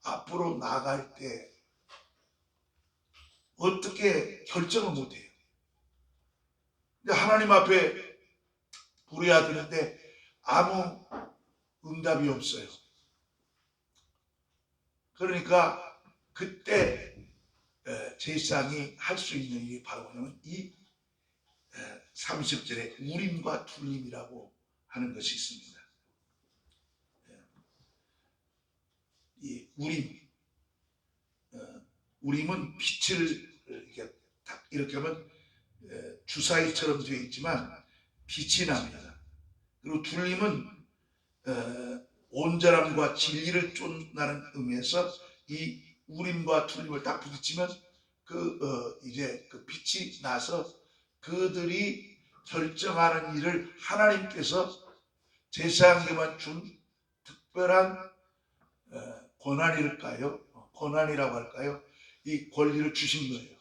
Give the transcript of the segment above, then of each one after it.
앞으로 나아갈 때 어떻게 결정을 못해요. 하나님 앞에 부르야 되는데 아무 응답이 없어요. 그러니까 그때 제사장이 할 수 있는 일이 바로 뭐냐면 이 30절에 우림과 툴림이라고 하는 것이 있습니다. 이 우림은 빛을 이렇게 딱 이렇게 하면 주사위처럼 되어 있지만 빛이 납니다. 그리고 툴림은 온전함과 진리를 쫓나는 의미에서 이 우림과 툴림을 딱 부딪히면 이제 그 빛이 나서 그들이 결정하는 일을 하나님께서 제사장에게만 준 특별한 권한이랄까요? 권한이라고 할까요? 이 권리를 주신 거예요.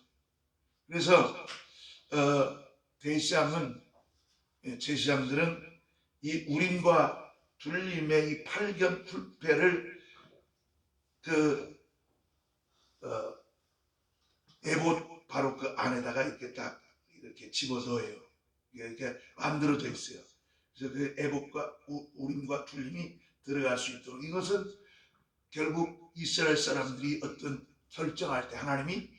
그래서 제사장들은 이 우림과 툴림의 이 팔견불패를 에봇 바로 그 안에다가 이렇게 딱 이렇게 집어넣어요. 이렇게 만들어져 있어요. 그래서 그 에봇과 우림과 툴림이 들어갈 수 있도록, 이것은 결국 이스라엘 사람들이 어떤 결정할 때 하나님이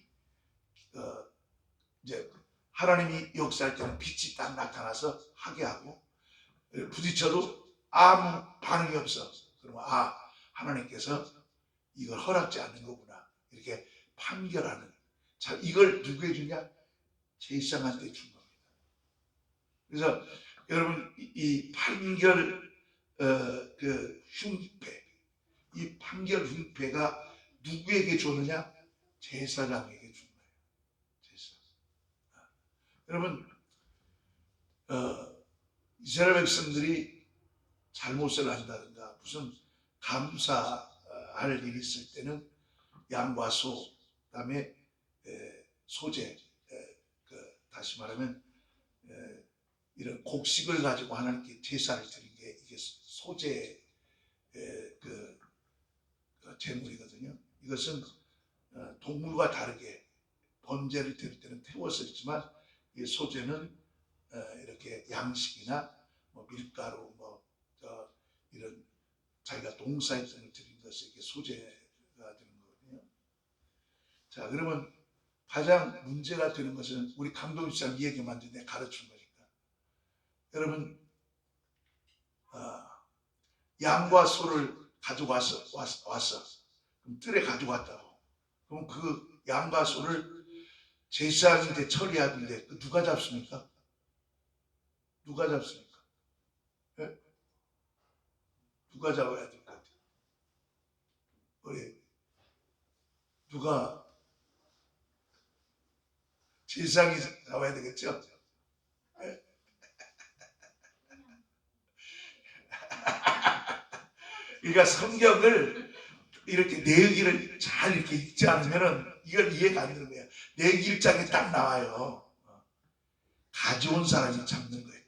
이제 하나님이 역사할 때는 빛이 딱 나타나서 하게 하고, 부딪혀도 아무 반응이 없어. 그러면 하나님께서 이걸 허락지 않는 거구나, 이렇게 판결하는. 자, 이걸 누구에게 주냐? 제사장한테 준 겁니다. 그래서 여러분, 이 판결 흉패, 이 판결 흉패가 누구에게 줬느냐? 제사장에게 준 거예요. 여러분, 이스라엘 백성들이 잘못을 한다든가 무슨 감사할 일이 있을 때는 양과 소, 그다음에 소재, 다시 말하면 이런 곡식을 가지고 하나님께 제사를 드린 게 이게 소재 제물이거든요. 이것은 동물과 다르게 번제를 드릴 때는 태워서 있지만, 이 소재는 이렇게 양식이나 뭐 밀가루, 이런 자기가 농사에서 드린 것이 이게 소재가 되는 거거든요. 자, 그러면 가장 문제가 되는 것은 우리 감독님처럼 이 얘기만 내가 가르친 거니까. 여러분, 양과 소를 가져와서 그럼 뜰에 가져왔다고. 그럼 그 양과 소를 제사장한테 처리하는데 누가 잡습니까? 누가 잡습니까? 네? 누가 잡아야 될 것 같아요? 누가? 제사장이 잡아야 되겠죠? 네? 그러니까 성경을 이렇게 내역을 잘 이렇게 읽지 않으면은 이걸 이해가 안 되는 거야. 내역 1장에 딱 나와요. 가져온 사람이 잡는 거예요.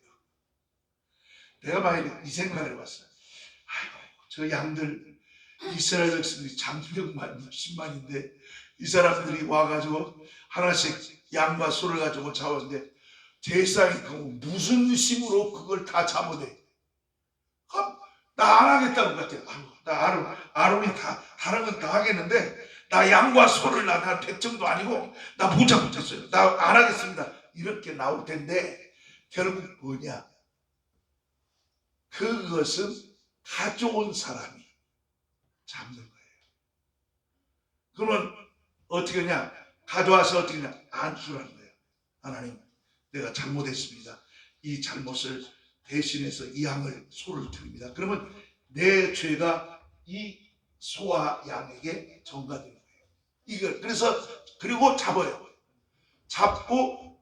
내가 만약에 이 생각을 해봤어요. 아이고, 저 양들 이스라엘 백성들이 장병만 60만인데 이 사람들이 와가지고 하나씩 양과 소를 가지고 잡았는데 제사장이 무슨 힘으로 그걸 다 잡아내? 나 안 하겠다는 것 같아요. 나 아론이 다른 건 다 하겠는데 나 양과 소를 나 백정도 아니고 나 못 잡겠어요. 나 안 하겠습니다. 이렇게 나올 텐데 결국 뭐냐? 그것은 가져온 사람이 잡는 거예요. 그러면 어떻게 하냐? 가져와서 어떻게 하냐? 안수라는 거예요. 하나님, 내가 잘못했습니다. 이 잘못을 대신해서 이 양을, 소를 드립니다. 그러면 내 죄가 이 소와 양에게 전가되는 거예요. 이걸 그리고 잡아요. 잡고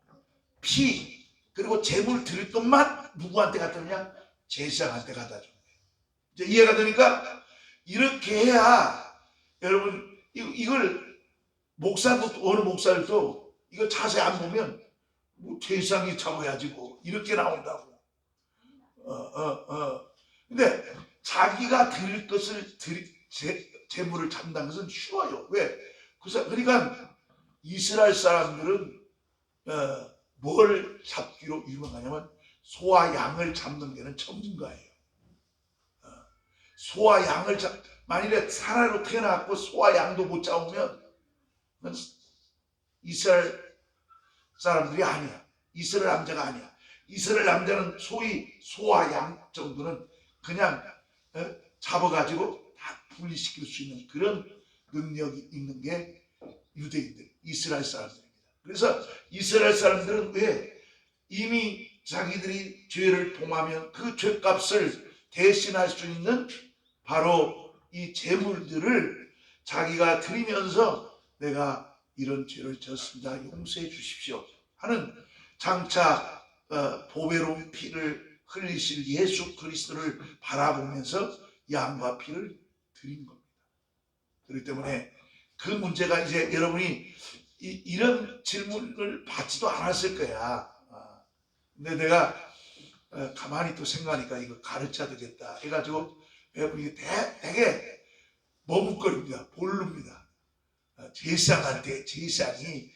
그리고 재물 드릴 것만 누구한테 갖다 주냐? 제사장한테 갖다 주는 거예요. 이제 이해가 되니까 이렇게 해야, 여러분, 이걸 어느 목사들도 이거 자세히 안 보면 제사장이 잡아야지 이렇게 나온다고. 근데 자기가 드릴 것을 재물을 잡는 것은 쉬워요. 왜? 그러니까 이스라엘 사람들은 뭘 잡기로 유명하냐면 소와 양을 잡는 데는 전문가예요. 소와 양을 만일에 사람으로 태어나고 소와 양도 못 잡으면 이스라엘 사람들이 아니야. 이스라엘 남자가 아니야. 이스라엘 남자는 소위 소와 양 정도는 그냥 잡아가지고 다 분리시킬 수 있는 그런 능력이 있는 게 유대인들, 이스라엘 사람들입니다. 그래서 이스라엘 사람들은 왜 이미 자기들이 죄를 범하면 그 죄값을 대신할 수 있는 바로 이 제물들을 자기가 드리면서 내가 이런 죄를 졌습니다. 용서해 주십시오 하는 장차 보배로운 피를 흘리실 예수 그리스도를 바라보면서 양과 피를 드린 겁니다. 그렇기 때문에 그 문제가 이제 여러분이 이런 질문을 받지도 않았을 거야. 근데 내가 가만히 또 생각하니까 이거 가르쳐야 되겠다 해가지고 여러분이 되게 머뭇거립니다. 모릅니다. 제사한테 제사장이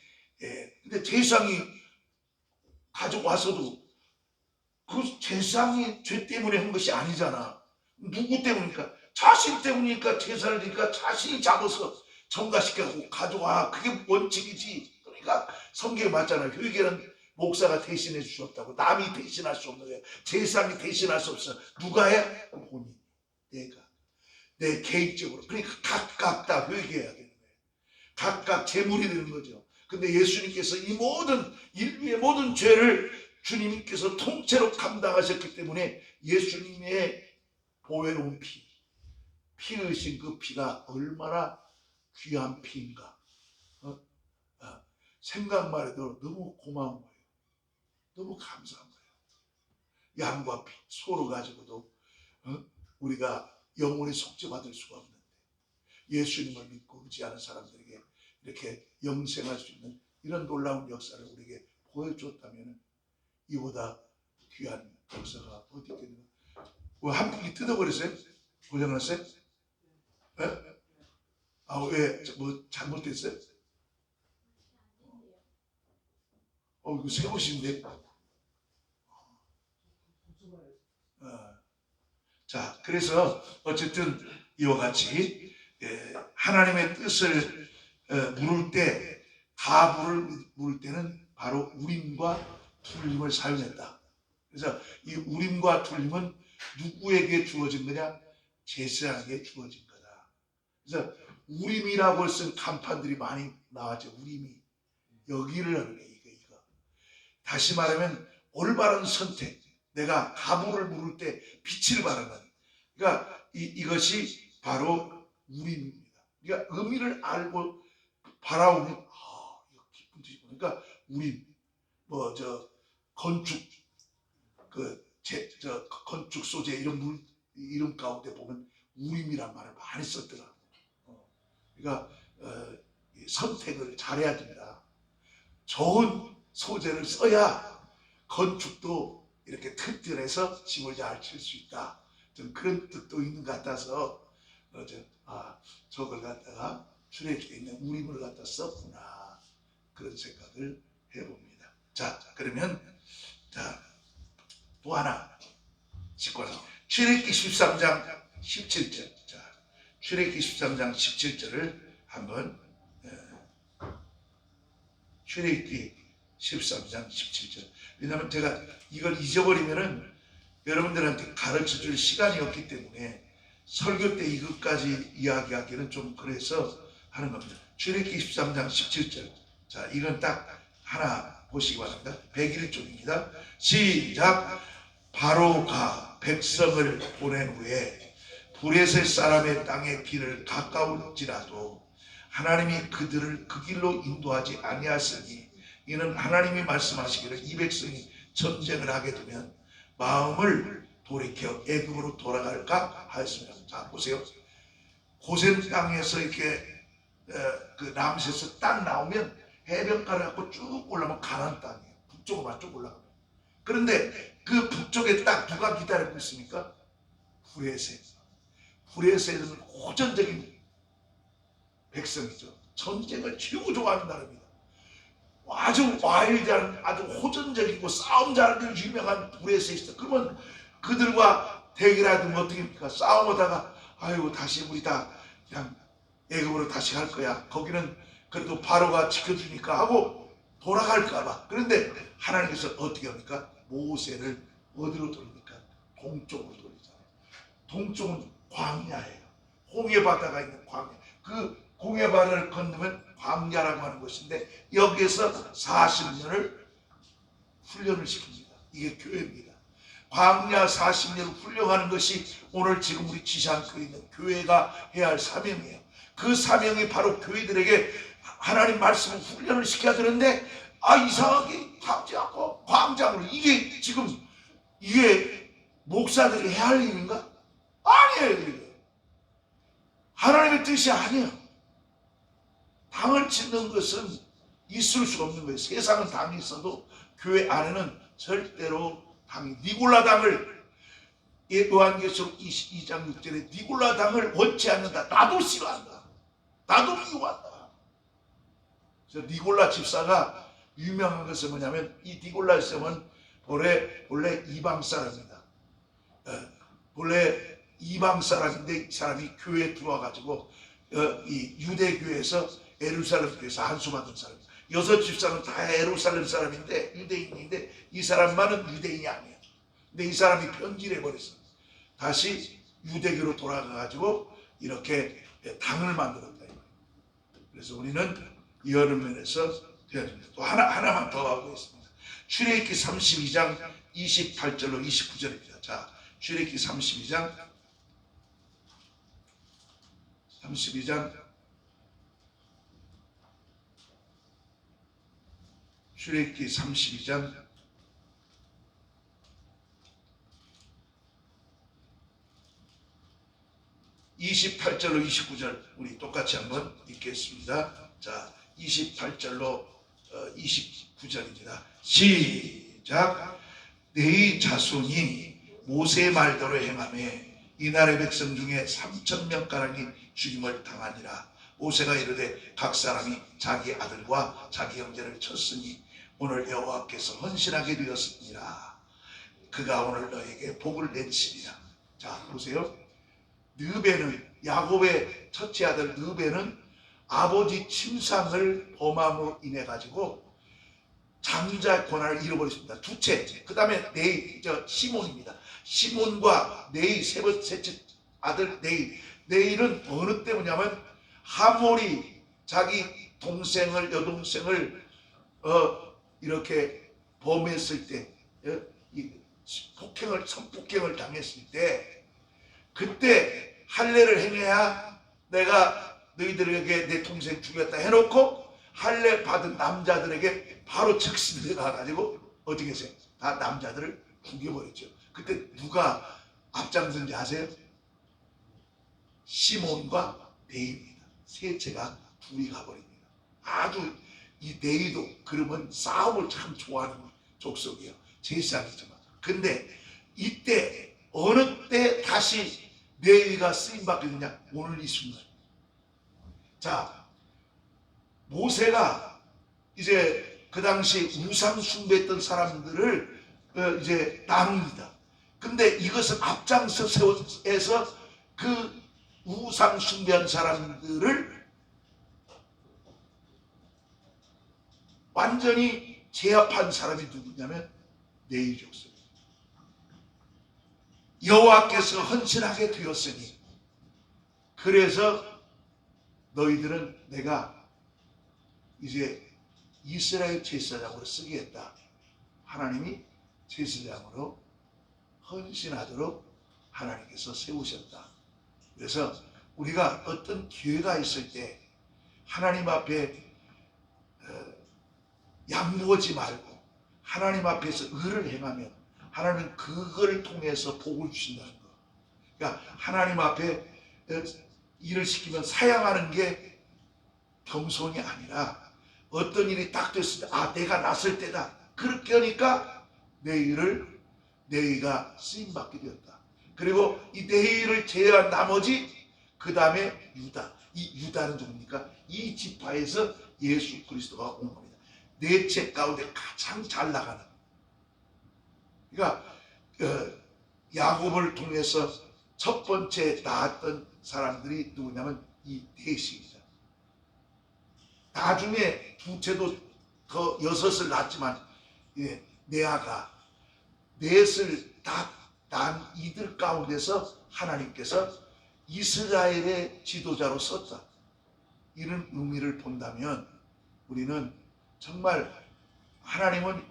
근데 제사장이 가져와서도 그 제사장이 죄 때문에 한 것이 아니잖아. 누구 때문이니까? 자신 때문이니까 제사를 드니까 자신이 잡아서 정가시켜서 가져와. 그게 원칙이지. 그러니까 성경에 맞잖아요. 회개는 목사가 대신해 줄 수 없다고. 남이 대신할 수 없는 거예요. 제사장이 대신할 수 없어. 누가 해? 본인. 내가. 내 개인적으로. 그러니까 각각 다 회개해야 되는 거예요. 각각 제물이 되는 거죠. 근데 예수님께서 이 모든 인류의 모든 죄를 주님께서 통째로 감당하셨기 때문에 예수님의 보배로운 피 흘리신 그 피가 얼마나 귀한 피인가. 생각만 해도 너무 고마운 거예요. 너무 감사한 거예요. 양과 피, 소를 가지고도 우리가 영원히 속죄받을 수가 없는데 예수님을 믿고 의지하는 사람들에게 이렇게 영생할 수 있는 이런 놀라운 역사를 우리에게 보여줬다면 이보다 귀한 역사가 어디 있겠는가. 한 분이 뜯어버렸어요? 고장났어요? 왜? 뭐 잘못됐어요? 이거 새 옷인데. 자, 그래서 어쨌든 이와 같이 하나님의 뜻을 물을 때, 가부를 물을 때는 바로 우림과 툴림을 사용했다. 그래서 이 우림과 툴림은 누구에게 주어진 거냐? 제사장에게 주어진 거다. 그래서 우림이라고 쓴 간판들이 많이 나왔죠. 우림이 여기를 하는 거예요. 이거. 다시 말하면 올바른 선택. 내가 가부를 물을 때 빛을 발하는. 그러니까 이것이 바로 우림입니다. 그러니까 의미를 알고 바라오면 이거 기쁜 뜻이구나. 그러니까 우림. 건축 건축 소재 이런 이름 가운데 보면 우림이란 말을 많이 썼더라고요. 그러니까 선택을 잘해야 됩니다. 좋은 소재를 써야 건축도 이렇게 튼튼해서 집을 잘 칠 수 있다. 좀 그런 뜻도 있는 것 같아서 저걸 갖다가 출애굽기에 있는 우림을 갖다 썼구나. 그런 생각을 해봅니다. 자, 그러면 또 하나 짚고 나서 출애굽기 13장 17절. 자, 출애굽기 13장 17절을 한번 출애굽기 13장 17절. 왜냐하면 제가 이걸 잊어버리면은 여러분들한테 가르쳐줄 시간이 없기 때문에 설교 때 이것까지 이야기하기는 좀 그래서 하는 겁니다. 출애굽기 13장 17절. 자, 이건 딱 하나 보시기 바랍니다. 101쪽입니다. 시작. 바로가 백성을 보낸 후에 브레셋 사람의 땅의 길을 가까울지라도 하나님이 그들을 그 길로 인도하지 아니하시니 이는 하나님이 말씀하시기를 이 백성이 전쟁을 하게 되면 마음을 돌이켜 애굽으로 돌아갈까 하였습니다. 자, 보세요. 고센 땅에서 이렇게 그 남새에서 딱 나오면 해변가를 갖고 쭉 올라가면 가나안 땅이에요. 북쪽으로만 쭉 올라가면. 그런데 그 북쪽에 딱 누가 기다리고 있습니까? 브레셋. 브레셋은 호전적인 백성이죠. 전쟁을 최고 좋아하는 나라입니다. 아주 와일드한, 아주 호전적이고 싸움 잘하는 유명한 브레스에 있어. 그러면 그들과 대결하면 어떻게 합니까? 싸움하다가 아이고 다시 우리 다 그냥 애굽으로 다시 갈 거야. 거기는 그래도 바로가 지켜주니까 하고 돌아갈까봐. 그런데 하나님께서 어떻게 합니까? 모세를 어디로 돌립니까? 동쪽으로 돌리잖아요. 동쪽은 광야예요. 홍해 바다가 있는 광야. 그 홍해 바다를 건너면 광야라고 하는 것인데 여기에서 40년을 훈련을 시킵니다. 이게 교회입니다. 광야 40년을 훈련하는 것이 오늘 지금 우리 지상교회에 있는 교회가 해야 할 사명이에요. 그 사명이 바로 교회들에게 하나님 말씀을 훈련을 시켜야 되는데 이상하게 하지 않고 광장으로. 이게 지금 이게 목사들이 해야 할 일인가? 아니에요. 이게 하나님의 뜻이 아니에요. 당을 짓는 것은 있을 수 없는 거예요. 세상은 당이 있어도 교회 안에는 절대로 당이, 니골라 당을, 요한계시록 22장 6절에 니골라 당을 원치 않는다. 나도 싫어한다. 나도 미워한다. 그래서 니골라 집사가 유명한 것은 뭐냐면, 이 니골라 집사는 원래 이방 사람입니다. 원래 이방 사람인데 이 사람이 교회에 들어와가지고 이 유대교회에서 예루살렘 교회에서 한수받은 사람입니다. 6 집사는 다 예루살렘 사람인데 유대인인데 이 사람만은 유대인이 아니에요. 근데 이 사람이 편지를 해버렸어요. 다시 유대교로 돌아가가지고 이렇게 당을 만들었다. 그래서 우리는 이런 면에서 또 하나만 더 하고 있습니다. 출애굽기 32장 28절로 29절입니다. 자, 출애굽기 32장 출애굽기 32장 28절로 29절 우리 똑같이 한번 읽겠습니다. 자, 28절로 29절입니다. 시작. 네 자손이 모세의 말대로 행하매 이날의 백성 중에 3,000명가량이 죽임을 당하니라. 모세가 이르되 각 사람이 자기 아들과 자기 형제를 쳤으니 오늘 여호와께서 헌신하게 되었습니다. 그가 오늘 너에게 복을 내치리라. 자, 보세요. 르벤은, 야곱의 첫째 아들 르벤은 아버지 침상을 범함으로 인해 가지고 장자 권한을 잃어버렸습니다. 두째, 그 다음에 시몬입니다. 시몬과 셋째 아들 네일은 어느 때문이냐면 하몰이 자기 여동생을 이렇게 범했을 때, 성폭행을 당했을 때, 그때 할례를 행해야 내가 너희들에게 내 동생 죽였다 해놓고 할례 받은 남자들에게 바로 즉시 가가지고 어떻게 했어요? 다 남자들을 죽여버렸죠. 그때 누가 앞장선지 아세요? 시몬과 네입니다. 셋째가 둘이 가버립니다. 아주 이 네이도 그러면 싸움을 참 좋아하는 족속이에요. 제사장이지만. 근데 이때 어느 때 다시 네이가 쓰임받게 되냐? 오늘 이 순간. 자, 모세가 이제 그 당시 우상 숭배했던 사람들을 이제 나눕니다. 근데 이것은 앞장서 세워서 그 우상 숭배한 사람들을 완전히 제압한 사람이 누구냐면 네이 족속. 여호와께서 헌신하게 되었으니 그래서 너희들은 내가 이제 이스라엘 제사장으로 쓰겠다. 하나님이 제사장으로 헌신하도록 하나님께서 세우셨다. 그래서 우리가 어떤 기회가 있을 때 하나님 앞에 양보하지 말고 하나님 앞에서 의를 행하면 하나님은 그걸 통해서 복을 주신다는 거. 그러니까 하나님 앞에 일을 시키면 사양하는 게 겸손이 아니라 어떤 일이 딱 됐을 때 내가 났을 때다. 그렇게 하니까 네이가 쓰임받게 되었다. 그리고 이 네이를 제외한 나머지 그 다음에 유다. 이 유다는 누굽니까? 이 지파에서 예수 그리스도가 온 겁니다. 넷째 가운데 가장 잘 나가는. 그러니까 야곱을 통해서 첫 번째 낳았던 사람들이 누구냐면 이 넷입니다. 나중에 둘째도 더 여섯을 낳았지만 레아가 넷을 다 낳은 이들 가운데서 하나님께서 이스라엘의 지도자로 썼다. 이런 의미를 본다면 우리는 정말 하나님은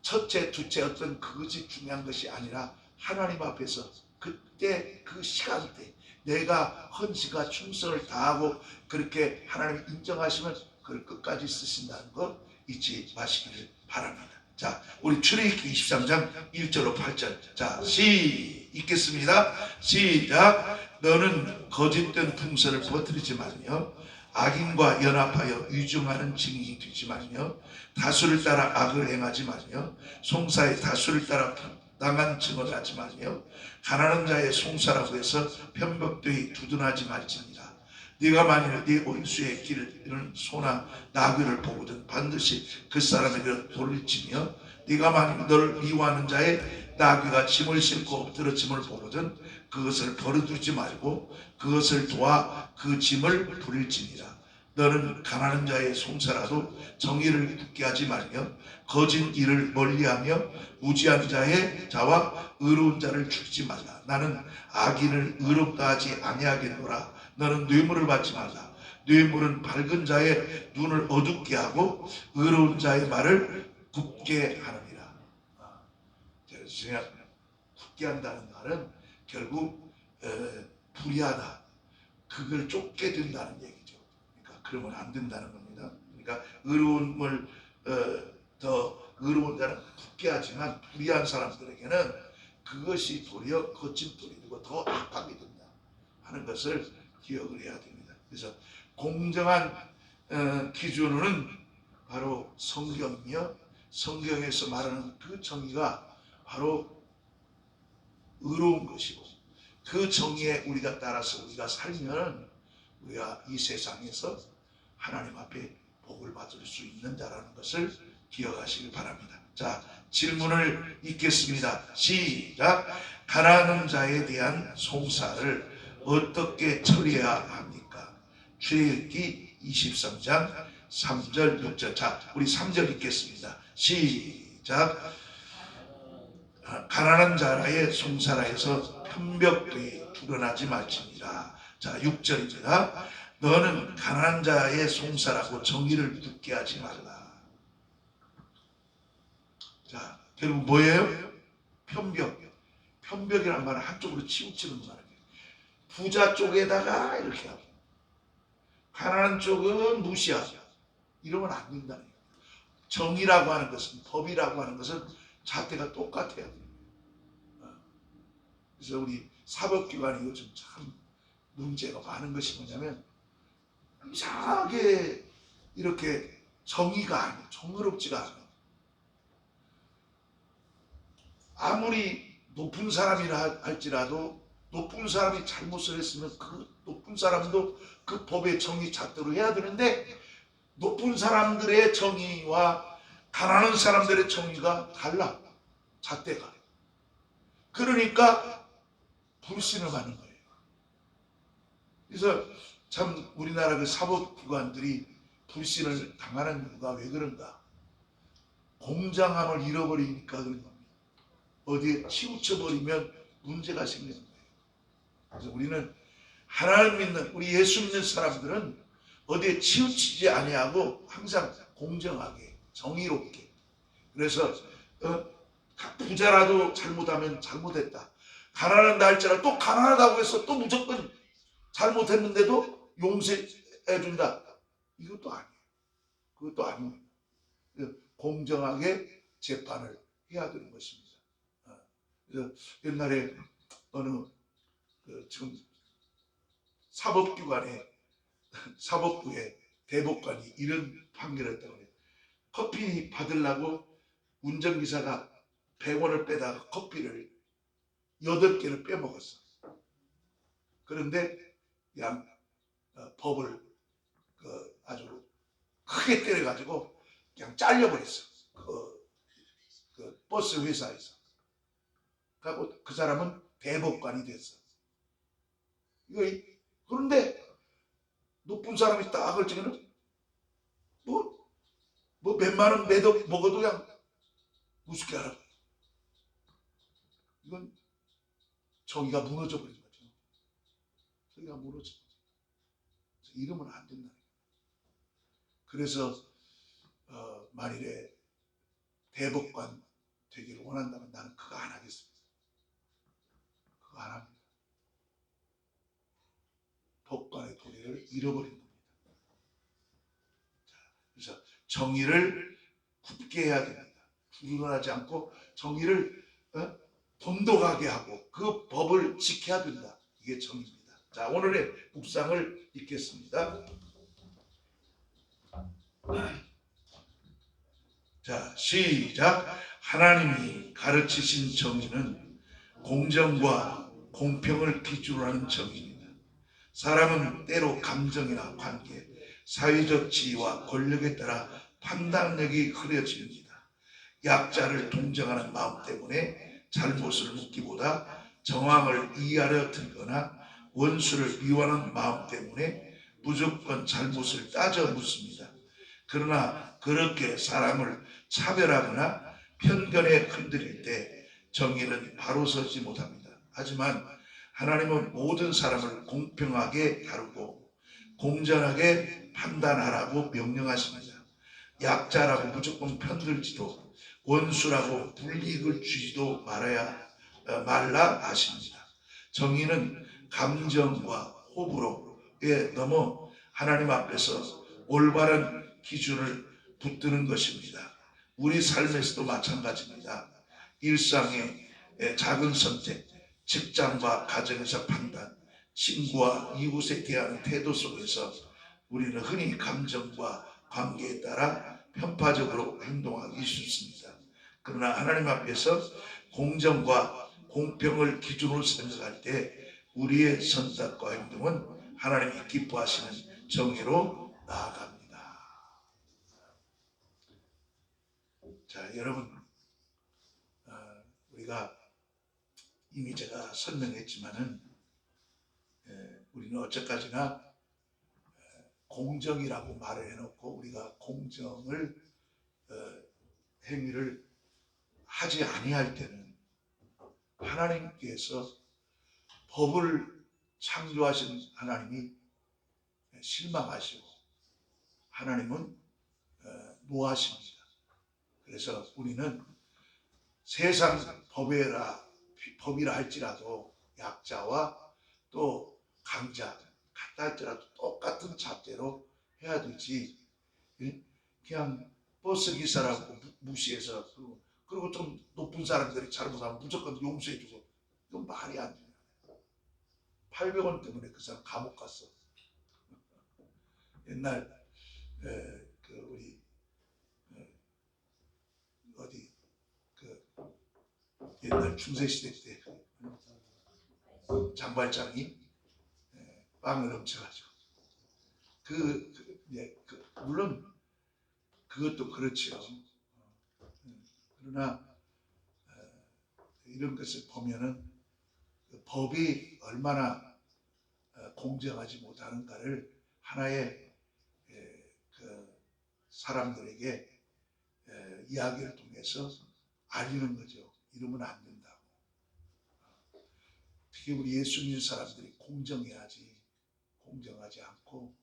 첫째, 둘째 어떤 그것이 중요한 것이 아니라 하나님 앞에서 그때 그 시간대 내가 헌신과 충성을 다하고 그렇게 하나님이 인정하시면 그걸 끝까지 쓰신다는 거 잊지 마시기를 바랍니다. 자, 우리 출애굽기 23장 1절로 8절. 자, 읽겠습니다. 시작. 너는 거짓된 풍선을 퍼뜨리지 말며 악인과 연합하여 위증하는 증인이 되지 말며 다수를 따라 악을 행하지 말며 송사의 다수를 따라 부당한 증언을 하지 말며 가난한 자의 송사라고 해서 편법되이 두둔하지 말지니라. 네가 만일 네 원수의 길을 이런 소나 나귀를 보거든 반드시 그 사람에게 돌을 치며 네가 만일 너를 미워하는 자의 나귀가 짐을 싣고 엎드러짐을 보거든 그것을 버려두지 말고 그것을 도와 그 짐을 부릴지니라. 너는 가난한 자의 송사라도 정의를 굳게 하지 말며 거짓 일을 멀리하며 무지한 자와 의로운 자를 죽이지 말라. 나는 악인을 의롭다 하지 아니하겠노라. 너는 뇌물을 받지 말라. 뇌물은 밝은 자의 눈을 어둡게 하고 의로운 자의 말을 굽게 하느니라. 제가 굽게 한다는 말은 결국 불의하다. 그걸 쫓게 된다는 얘기죠. 그러니까 그러면 안 된다는 겁니다. 그러니까 의로움을 더 의로운 자는 굽게 하지만 불의한 사람들에게는 그것이 도리어 거침돌이 되고 더 악하게 된다 하는 것을 기억을 해야 됩니다. 그래서 공정한 기준으로는 바로 성경이며 성경에서 말하는 그 정의가 바로 의로운 것이고 그 정의에 우리가 따라서 우리가 살면 우리가 이 세상에서 하나님 앞에 복을 받을 수 있는 자라는 것을 기억하시길 바랍니다. 자, 질문을 읽겠습니다. 시작. 가난한 자에 대한 송사를 어떻게 처리해야 합니까? 출애굽기 23장 3절 6절. 자, 우리 3절 읽겠습니다. 시작. 가난한 자의 송사라 해서 편벽되이 드러나지 말지니라. 자, 6절입니다. 너는 가난한 자의 송사라고 정의를 굳게 하지 말라. 자, 결국 뭐예요? 편벽. 편벽이란 말은 한쪽으로 치우치는 말이에요. 부자 쪽에다가 이렇게 하고 가난한 쪽은 무시하고 이러면 안 된다는 거예요. 정의라고 하는 것은 법이라고 하는 것은 잣대가 똑같아야 돼요. 그래서 우리 사법기관이 요즘 참 문제가 많은 것이 뭐냐면 이상하게 이렇게 정의가 아니에요. 정의롭지가 않아요. 아무리 높은 사람이라 할지라도 높은 사람이 잘못을 했으면 그 높은 사람도 그 법의 정의 잣대로 해야 되는데 높은 사람들의 정의와 가난한 사람들의 정의가 달라. 잣대가. 그러니까 불신을 받는 거예요. 그래서 참 우리나라 그 사법기관들이 불신을 당하는 이유가 왜 그런가? 공정함을 잃어버리니까 그런 겁니다. 어디에 치우쳐버리면 문제가 생기는 거예요. 그래서 우리는 하나님 믿는 우리 예수 믿는 사람들은 어디에 치우치지 아니하고 항상 공정하게 정의롭게 그래서 부자라도 잘못하면 잘못했다. 가난한다 할지라도 또 가난하다고 해서 또 무조건 잘못했는데도 용서해준다. 이것도 아니에요. 그것도 아닙니다. 공정하게 재판을 해야 되는 것입니다. 그래서 옛날에 어느 지금 사법기관에 사법부에 대법관이 이런 판결을 했다고 해요. 커피 받으려고 운전기사가 100원을 빼다가 커피를 8개를 빼먹었어. 그런데 법을 아주 크게 때려가지고 그냥 잘려버렸어. 그 버스 회사에서. 그리고 그 사람은 대법관이 됐어. 그런데 높은 사람이 딱 할 적에는 뭐 몇만 원 먹어도 그냥 우습게 하라고. 이건 정의가 무너져 버린 거죠. 정의가 무너져. 이러면 안 된다. 그래서 만일에 대법관 되기를 원한다면 나는 그거 안 하겠습니다. 그거 안 합니다. 법관의 도리를 잃어버린 겁니다. 그래서 정의를 굳게 해야 됩니다. 불운하지 않고 정의를 돈독하게 하고 그 법을 지켜야 된다. 이게 정의입니다. 자, 오늘의 묵상을 읽겠습니다. 자, 시작. 하나님이 가르치신 정의는 공정과 공평을 기준으로 하는 정의입니다. 사람은 때로 감정이나 관계, 사회적 지위와 권력에 따라 판단력이 흐려집니다. 약자를 동정하는 마음 때문에 잘못을 묻기보다 정황을 이해하려 들거나 원수를 미워하는 마음 때문에 무조건 잘못을 따져 묻습니다. 그러나 그렇게 사람을 차별하거나 편견에 흔들릴 때 정의는 바로 서지 못합니다. 하지만 하나님은 모든 사람을 공평하게 다루고 공정하게 판단하라고 명령하십니다. 약자라고 무조건 편들지도 원수라고 불이익을 주지도 말라 하십니다. 정의는 감정과 호불호에 넘어 하나님 앞에서 올바른 기준을 붙드는 것입니다. 우리 삶에서도 마찬가지입니다. 일상의 작은 선택, 직장과 가정에서 판단, 친구와 이웃에 대한 태도 속에서 우리는 흔히 감정과 관계에 따라 편파적으로 행동하기 쉽습니다. 그러나 하나님 앞에서 공정과 공평을 기준으로 생각할 때 우리의 선택과 행동은 하나님이 기뻐하시는 정의로 나아갑니다. 자, 여러분, 우리가 이미 제가 설명했지만은 우리는 어째까지나 공정이라고 말을 해놓고 우리가 공정을 행위를 하지 아니할 때는 하나님께서 법을 창조하신 하나님이 실망하시고 하나님은 노하십니다. 그래서 우리는 세상 법이라 할지라도 약자와 또 강자 같다 할지라도 똑같은 잣대로 해야 되지, 그냥 버스 기사라고 무시해서 그리고 좀 높은 사람들이 잘못하면 무조건 용서해주고, 이건 말이 안 돼요. 800원 때문에 그 사람 감옥 갔어. 옛날 우리 어디 옛날 중세시대 때 장발장이 빵을 훔쳐가지고 물론 그것도 그렇지요. 그러나 이런 것을 보면은 법이 얼마나 공정하지 못하는가를 하나의 사람들에게 이야기를 통해서 알리는 거죠. 이러면 안 된다고. 특히 우리 예수 믿는 사람들이 공정해야지, 공정하지 않고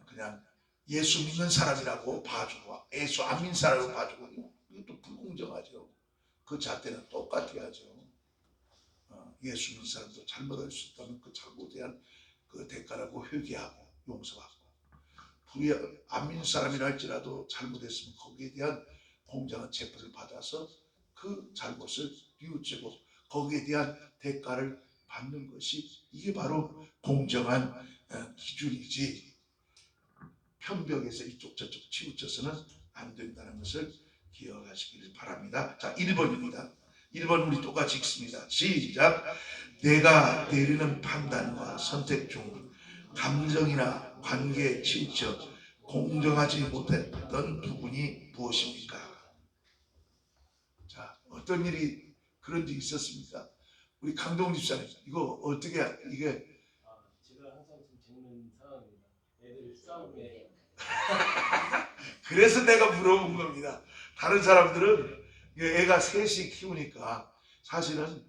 그냥 예수 믿는 사람이라고 봐주고 예수 안 믿는 사람이라고 봐주고, 이것도 불공정하죠. 그 잣대는 똑같아야죠. 예수 믿는 사람도 잘못할 수 있다면 그 잘못에 대한 그 대가라고 회개하고 용서하고, 안 믿는 사람이라 할지라도 잘못했으면 거기에 대한 공정한 재판을 받아서 그 잘못을 뉘우치고 거기에 대한 대가를 받는 것이, 이게 바로 공정한 기준이지, 편벽에서 이쪽 저쪽 치우쳐서는 안 된다는 것을 기억하시길 바랍니다. 자, 1번입니다. 1번 우리 똑같이 읽습니다. 시작. 내가 내리는 판단과 선택 중 감정이나 관계에 치우쳐 공정하지 못했던 부분이 무엇입니까? 자, 어떤 일이 그런 적 있었습니까? 우리 강동훈 집사님, 이거 어떻게 이게 제가 항상 좀 겪는 상황입니다. 애들 싸울 때 그래서 내가 물어본 겁니다. 다른 사람들은 애가 셋이 키우니까 사실은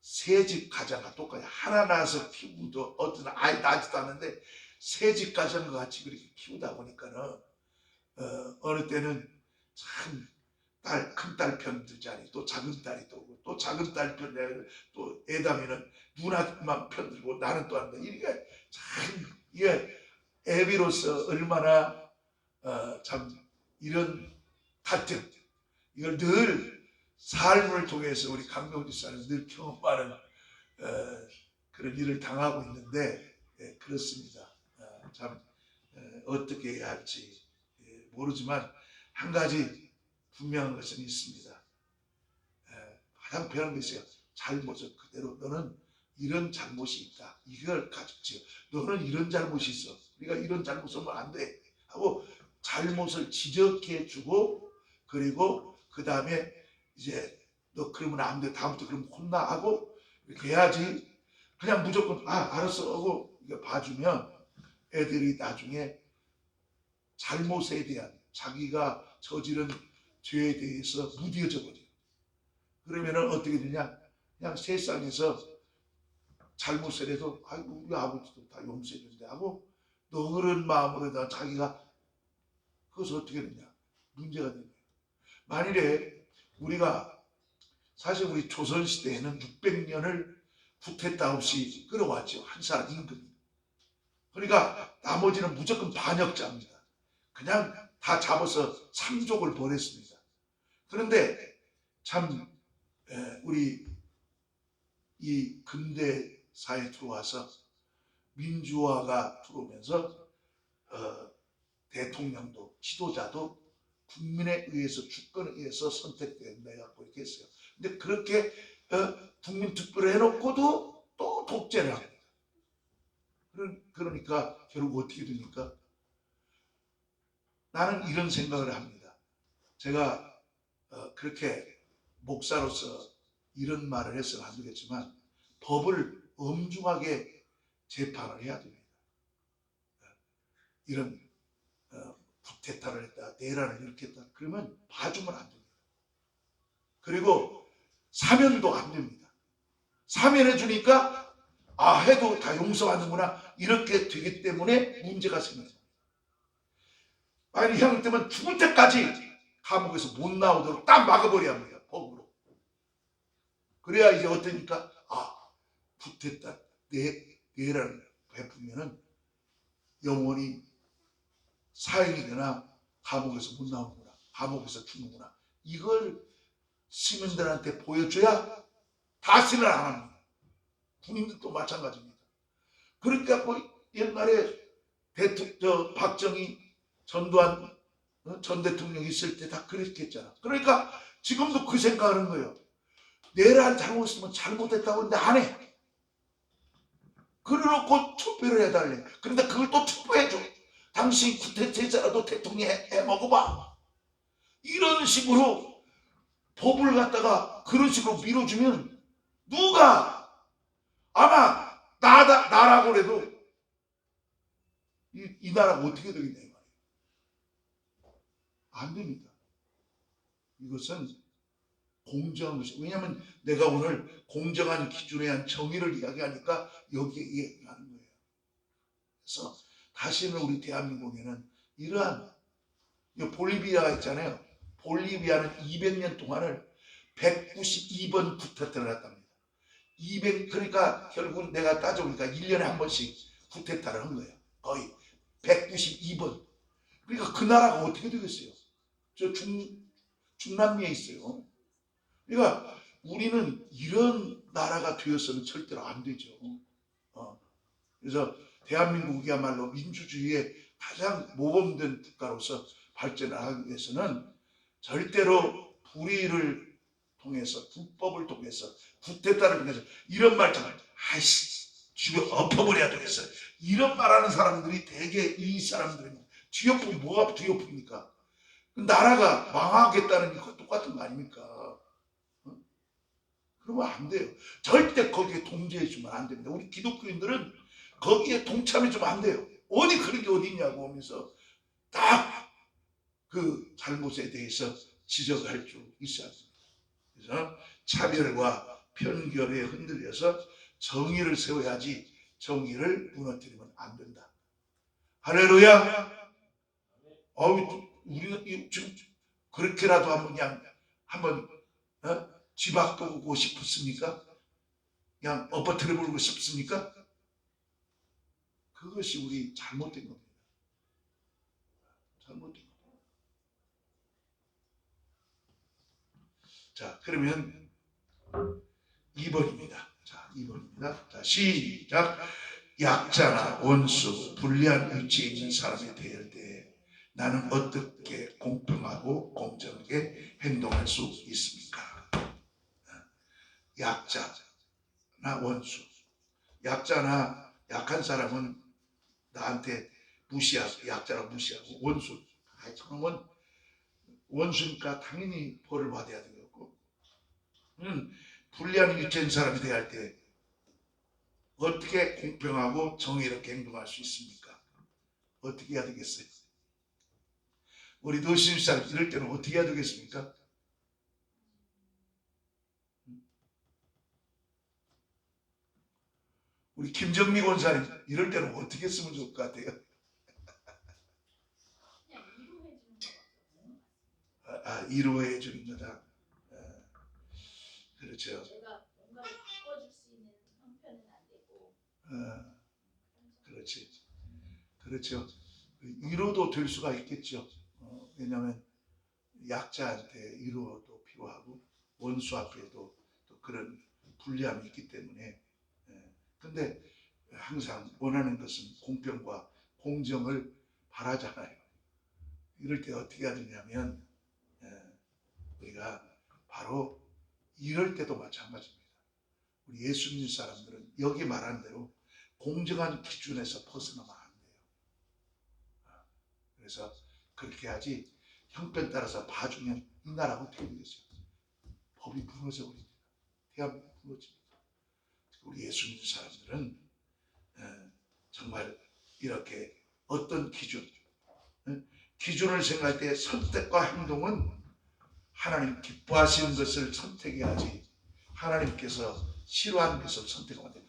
새 집 가장과 똑같이 하나 낳아서 키우도 어떤 아이 낳지도 않는데 새 집 가장과 같이 그렇게 키우다 보니까는 어느 때는 참 큰 딸 편 들자니 또 작은 딸이 또 작은 딸 편 또 애다면은 누나만 편 들고 나는 또 한다. 이게 참 이게 애비로서 얼마나 참 이런 갈등 이걸 늘 삶을 통해서 우리 강동훈 집사는 늘 경험하는 그런 일을 당하고 있는데 그렇습니다. 참 어떻게 해야 할지 모르지만 한 가지 분명한 것은 있습니다. 가장 편한 것이요. 잘못을 그대로 너는 이런 잘못이 있다. 이걸 가지고 너는 이런 잘못이 있어. 우리가 이런 잘못을 하면 안 돼. 하고 잘못을 지적해 주고 그리고 그 다음에 이제 너 그러면 안 돼. 다음부터 그러면 혼나 하고 이렇게 해야지. 그냥 무조건 알았어 하고 이거 봐주면 애들이 나중에 잘못에 대한 자기가 저지른 죄에 대해서 무뎌져 버려요. 그러면은 어떻게 되냐? 그냥 세상에서 잘못을 해도 아이고 우리 아버지도 다 용서해 준대 하고 너그러운 마음으로 자기가 그것을 어떻게 되냐? 문제가 되는 거예요. 만일에 우리가 사실 우리 조선시대에는 600년을 구태타 없이 끌어왔죠. 한 사람 임금. 그러니까 나머지는 무조건 반역자입니다. 그냥 다 잡아서 삼족을 보냈습니다. 그런데 참 우리 이 근대사에 들어와서 민주화가 들어오면서 대통령도 지도자도 국민에 의해서 주권에 의해서 선택된다 갖고 이렇게 했어요. 근데 그렇게 국민 투표를 해놓고도 또 독재를 합니다. 그러니까 결국 어떻게 됩니까? 나는 이런 생각을 합니다. 제가 그렇게 목사로서 이런 말을 해서는 안 되겠지만 법을 엄중하게 재판을 해야 됩니다. 이런 쿠데타를 했다, 내란을 일으켰다 그러면 봐주면 안 됩니다. 그리고 사면도 안 됩니다. 사면해 주니까 해도 다 용서받는구나 이렇게 되기 때문에 문제가 생깁니다. 만약 형 때문에 죽을 때까지 감옥에서 못 나오도록 딱 막아버려야 합니다. 법으로. 그래야 이제 어떠니까 쿠데타 내란을 베풀면은 영원히 사형이 되나 감옥에서 못 나오는구나. 감옥에서 죽는구나. 이걸 시민들한테 보여줘야 다시는 안 합니다. 군인들도 마찬가지입니다. 그러니까 옛날에 박정희 전두환 전 대통령 있을 때 다 그렇게 했잖아. 그러니까 지금도 그 생각하는 거예요. 내란 잘못했으면 잘못했다고 했는데 안 해. 그래놓고 투표를 해달래. 그런데 그걸 또 투표해줘. 당신 쿠데타라도 대통령 해 먹어봐. 이런 식으로 법을 갖다가 그런 식으로 밀어주면 누가 아마 나라고 해도 이 나라가 어떻게 되겠냐 이 말이에요. 안 됩니다. 이것은 공정한 것이. 왜냐하면 내가 오늘 공정한 기준에 의한 정의를 이야기하니까 여기에 이해하는 거예요. 그래서 다시는 우리 대한민국에는 이러한 볼리비아가 있잖아요. 볼리비아는 200년 동안을 192번 쿠데타를 했답니다. 그러니까 결국 내가 따져보니까 1년에 한 번씩 쿠데타를 한 거예요. 거의 192번. 그러니까 그 나라가 어떻게 되겠어요? 저 중남미에 있어요. 그러니까 우리는 이런 나라가 되어서는 절대로 안 되죠. 그래서 대한민국이야말로 민주주의의 가장 모범된 국가로서 발전을 하기 위해서는 절대로 불의를 통해서 불법을 통해서 쿠데타를 통해서 이런 말처럼 죽여 엎어버려야 되겠어. 이런 말하는 사람들이 대개 이 사람들입니다. 뒤엎으면 뭐가 뒤엎습니까? 나라가 망하겠다는 거 똑같은 거 아닙니까? 어? 그러면 안 돼요. 절대 거기에 동조해 주면 안 됩니다. 우리 기독교인들은 거기에 동참해 주면 안 돼요. 어디 그런 게 어디 있냐고 하면서 딱 그 잘못에 대해서 지적할 줄 있어야 합니다. 그래서 차별과 편견에 흔들려서 정의를 세워야지 정의를 무너뜨리면 안 된다. 할렐루야. 우리는 지금 그렇게라도 한번 쥐 바꾸고 싶습니까? 그냥 엎어뜨려 버리고 싶습니까? 그것이 우리 잘못된 겁니다. 잘못된 겁니다. 자, 그러면 2번입니다. 자, 2번입니다. 자, 시작. 약자나 원수, 불리한 위치에 있는 사람에 대할 때 나는 어떻게 공평하고 공정하게 행동할 수 있습니까? 약자나 원수. 약자나 약한 사람은 나한테 무시하고, 약자라고 무시하고, 원수. 저놈은 원수니까 당연히 벌을 받아야 되겠고, 불리한 위치에 있는 사람이 대할 때 어떻게 공평하고 정의롭게 행동할 수 있습니까? 어떻게 해야 되겠어요? 우리 노신사람 이럴 때는 어떻게 해야 되겠습니까? 우리 김정미 권사님 이럴 때는 어떻게 했으면 좋을 것 같아요? 위로해 주는 거다. 그렇죠. 제가 뭔가를 바꿔줄 수 있는 형편은 안 되고. 그렇지. 그렇죠. 위로도 될 수가 있겠죠. 왜냐하면 약자한테 위로도 필요하고 원수 앞에도 또 그런 불리함이 있기 때문에. 근데 항상 원하는 것은 공평과 공정을 바라잖아요. 이럴 때 어떻게 해야 되냐면 우리가 바로 이럴 때도 마찬가지입니다. 우리 예수 믿는 사람들은 여기 말한 대로 공정한 기준에서 벗어나면 안 돼요. 그래서 그렇게 하지 형편 따라서 봐주면 이 나라가 어떻게 되겠어요? 법이 무너져 버립니다. 대한민국 무너집니다. 우리 예수 믿는 사람들은 정말 이렇게 어떤 기준을 생각할 때 선택과 행동은 하나님 기뻐하시는 것을 선택해야지 하나님께서 싫어하는 것을 선택하면 안 돼요.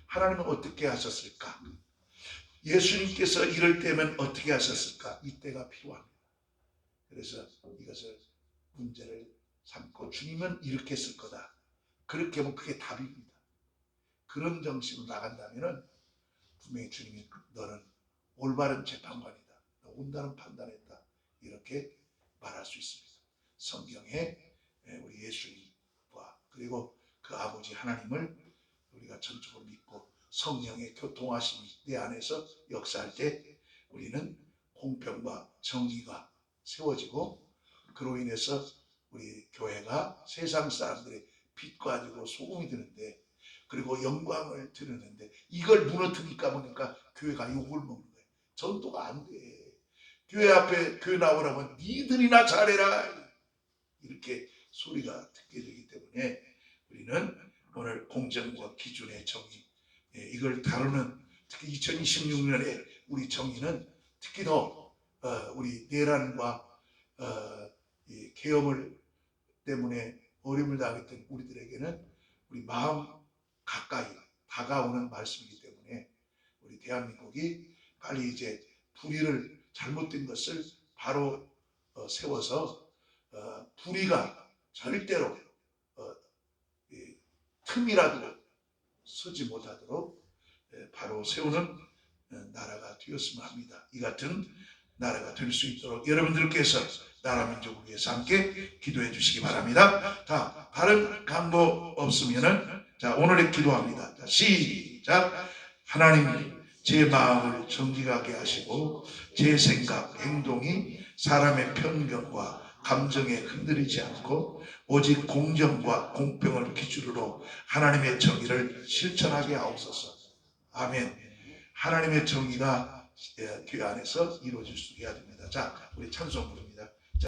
하나님은 어떻게 하셨을까? 예수님께서 이럴 때면 어떻게 하셨을까? 이때가 필요합니다. 그래서 이것을 문제를 삼고 주님은 이렇게 했을 거다. 그렇게 하면 그게 답입니다. 그런 정신으로 나간다면 분명히 주님이 너는 올바른 재판관이다. 너 온다는 판단했다. 이렇게 말할 수 있습니다. 성경에 우리 예수님과 그리고 그 아버지 하나님을 우리가 전적으로 믿고 성령의 교통하심이 내 안에서 역사할 때 우리는 공평과 정의가 세워지고 그로 인해서 우리 교회가 세상 사람들의 빛과 되고 소금이 되는데 그리고 영광을 드리는데 이걸 무너뜨리니까 보니까 교회가 욕을 먹는 거예요. 전도가 안 돼. 교회 앞에 교회 나오라면 니들이나 잘해라 이렇게 소리가 듣게 되기 때문에 우리는 오늘 공정과 기준의 정의 이걸 다루는 특히 2026년에 우리 정의는 특히 더 우리 내란과 이 계엄을 때문에 어려움을 당했던 우리들에게는 우리 마음 가까이 다가오는 말씀이기 때문에 우리 대한민국이 빨리 이제 불의를 잘못된 것을 바로 세워서 불의가 절대로 틈이라도 서지 못하도록 바로 세우는 나라가 되었으면 합니다. 이 같은 나라가 될 수 있도록 여러분들께서 나라 민족을 위해서 함께 기도해 주시기 바랍니다. 다른 강도 없으면은 자 오늘의 기도합니다. 자, 시작. 하나님 제 마음을 정직하게 하시고 제 생각, 행동이 사람의 편견과 감정에 흔들리지 않고 오직 공정과 공평을 기준으로 하나님의 정의를 실천하게 하옵소서. 아멘. 하나님의 정의가 교회 안에서 이루어질 수 있게 해야 됩니다. 자, 우리 찬송 부릅니다.